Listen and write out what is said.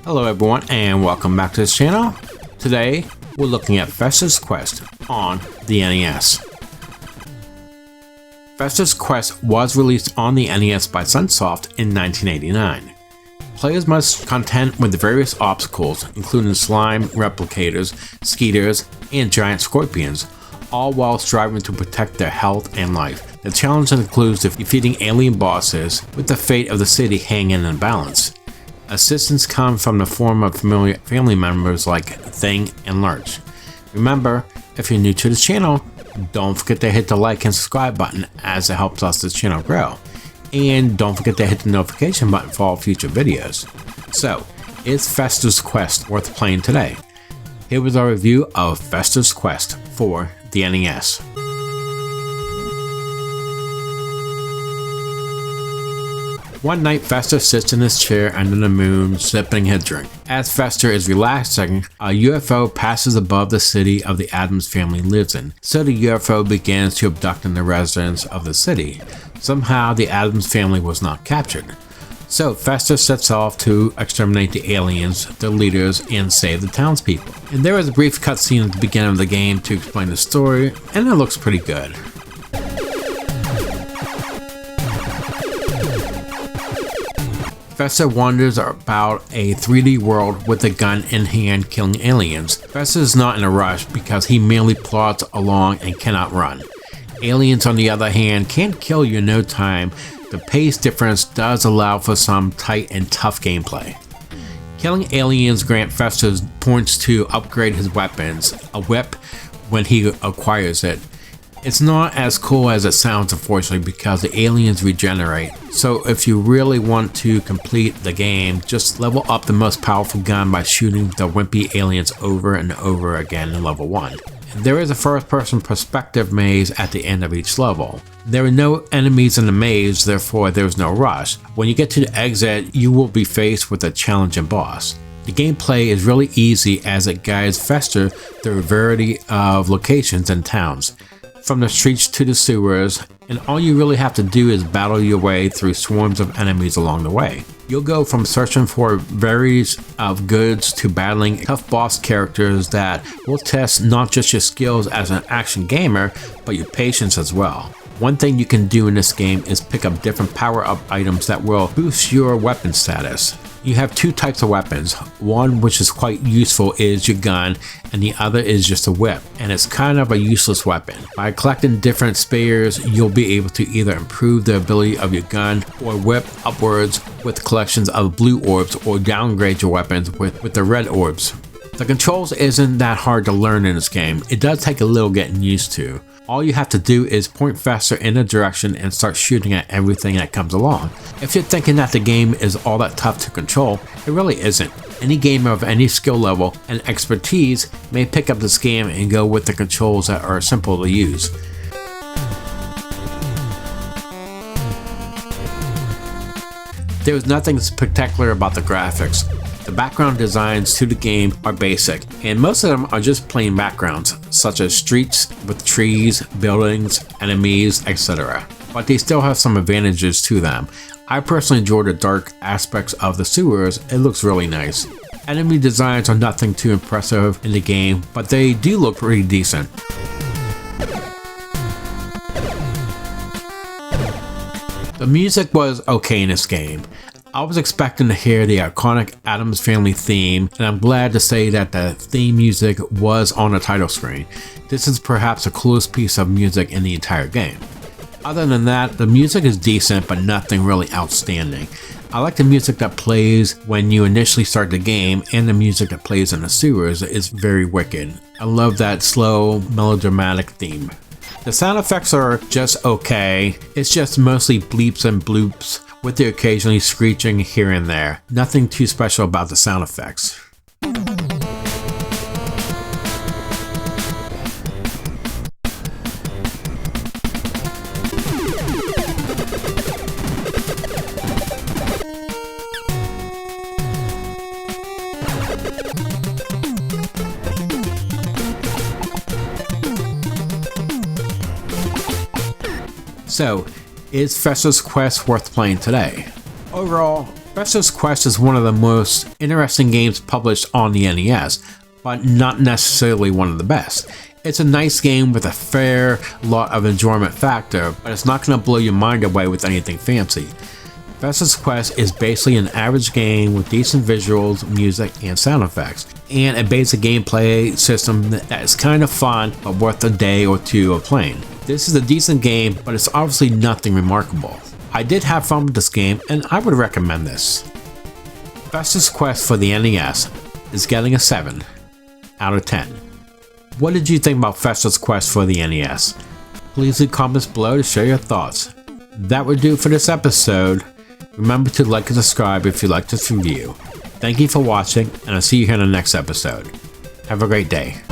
Hello everyone and welcome back to this channel. Today we're looking at Fester's Quest on the NES. Fester's Quest was released on the NES by Sunsoft in 1989. Players must contend with the various obstacles including slime replicators, skeeters, and giant scorpions, all while striving to protect their health and life. The challenge includes defeating alien bosses with the fate of the city hanging in the balance. Assistance comes from the form of familiar family members like Thing and Lurch. Remember, if you're new to this channel, don't forget to hit the like and subscribe button as it helps us this channel grow. And don't forget to hit the notification button for all future videos. So, is Fester's Quest worth playing today? Here was our review of Fester's Quest for the NES. One night, Fester sits in his chair under the moon, sipping a drink. As Fester is relaxing, a UFO passes above the city of the Addams family lives in, so the UFO begins to abduct the residents of the city. Somehow, the Addams family was not captured. So Fester sets off to exterminate the aliens, their leaders, and save the townspeople. And there is a brief cutscene at the beginning of the game to explain the story, and it looks pretty good. Fester wanders about a 3D world with a gun in hand killing aliens. Fester is not in a rush because he merely plods along and cannot run. Aliens, on the other hand, can't kill you in no time. The pace difference does allow for some tight and tough gameplay. Killing aliens grant Fester points to upgrade his weapons, a whip when he acquires it. It's not as cool as it sounds, unfortunately, because the aliens regenerate. So if you really want to complete the game, just level up the most powerful gun by shooting the wimpy aliens over and over again in level 1. There is a first-person perspective maze at the end of each level. There are no enemies in the maze, therefore there is no rush. When you get to the exit, you will be faced with a challenging boss. The gameplay is really easy as it guides Fester through a variety of locations and towns, from the streets to the sewers, and all you really have to do is battle your way through swarms of enemies along the way. You'll go from searching for varieties of goods to battling tough boss characters that will test not just your skills as an action gamer, but your patience as well. One thing you can do in this game is pick up different power-up items that will boost your weapon status. You have two types of weapons. One, which is quite useful, is your gun, and the other is just a whip, and it's kind of a useless weapon. By collecting different spares, you'll be able to either improve the ability of your gun or whip upwards with collections of blue orbs, or downgrade your weapons with the red orbs. The controls isn't that hard to learn in this game. It does take a little getting used to. All you have to do is point Fester in a direction and start shooting at everything that comes along. If you're thinking that the game is all that tough to control, it really isn't. Any gamer of any skill level and expertise may pick up this game and go with the controls that are simple to use. There is nothing spectacular about the graphics. The background designs to the game are basic, and most of them are just plain backgrounds, such as streets with trees, buildings, enemies, etc. But they still have some advantages to them. I personally enjoy the dark aspects of the sewers. It looks really nice. Enemy designs are nothing too impressive in the game, but they do look pretty decent. The music was okay in this game. I was expecting to hear the iconic Addams Family theme, and I'm glad to say that the theme music was on the title screen. This is perhaps the coolest piece of music in the entire game. Other than that, the music is decent, but nothing really outstanding. I like the music that plays when you initially start the game, and the music that plays in the sewers is very wicked. I love that slow, melodramatic theme. The sound effects are just okay. It's just mostly bleeps and bloops, with the occasionally screeching here and there. Nothing too special about the sound effects. So, is Fester's Quest worth playing today? Overall, Fester's Quest is one of the most interesting games published on the NES, but not necessarily one of the best. It's a nice game with a fair lot of enjoyment factor, but it's not going to blow your mind away with anything fancy. Fester's Quest is basically an average game with decent visuals, music, and sound effects, and a basic gameplay system that is kind of fun but worth a day or two of playing. This is a decent game, but it's obviously nothing remarkable. I did have fun with this game, and I would recommend this. Fester's Quest for the NES is getting a 7 out of 10. What did you think about Fester's Quest for the NES? Please leave comments below to share your thoughts. That would do it for this episode. Remember to like and subscribe if you liked this review. Thank you for watching, and I'll see you here in the next episode. Have a great day.